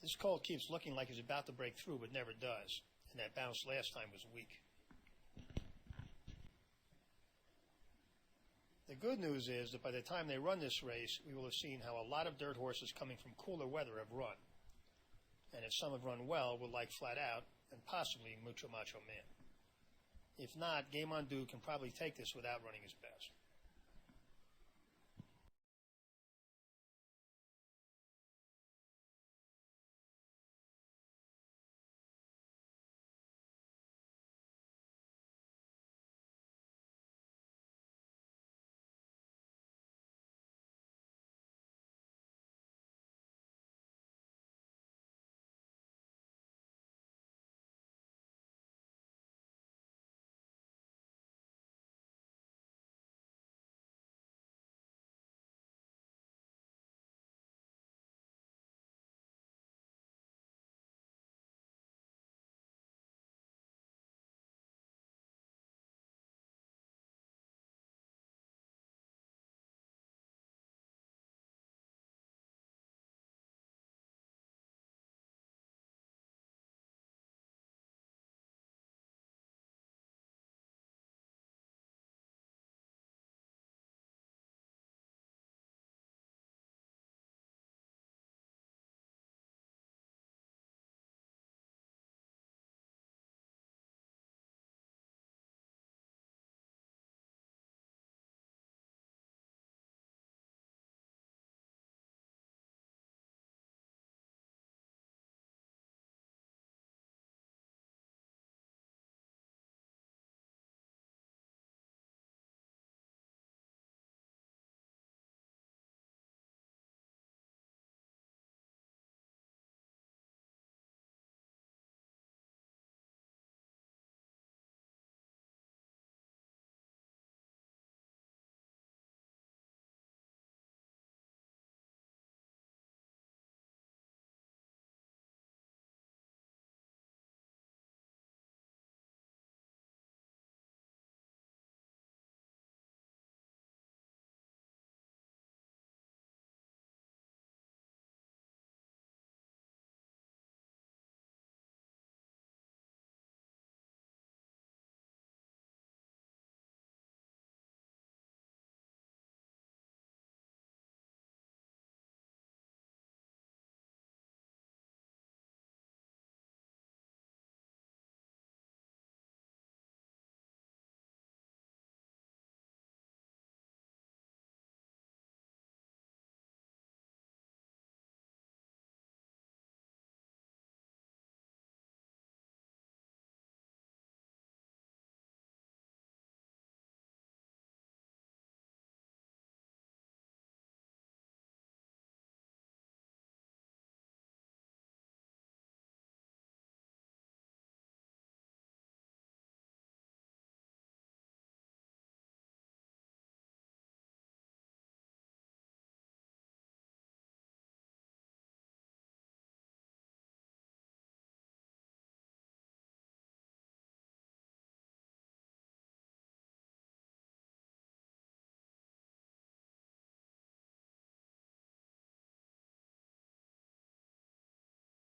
Speaker 1: This colt keeps looking like he's about to break through, but never does, and that bounce last time was weak. The good news is that by the time they run this race, we will have seen how a lot of dirt horses coming from cooler weather have run. And if some have run well, will like Flat Out and possibly Mucho Macho Man. If not, Game on Duke can probably take this without running his best.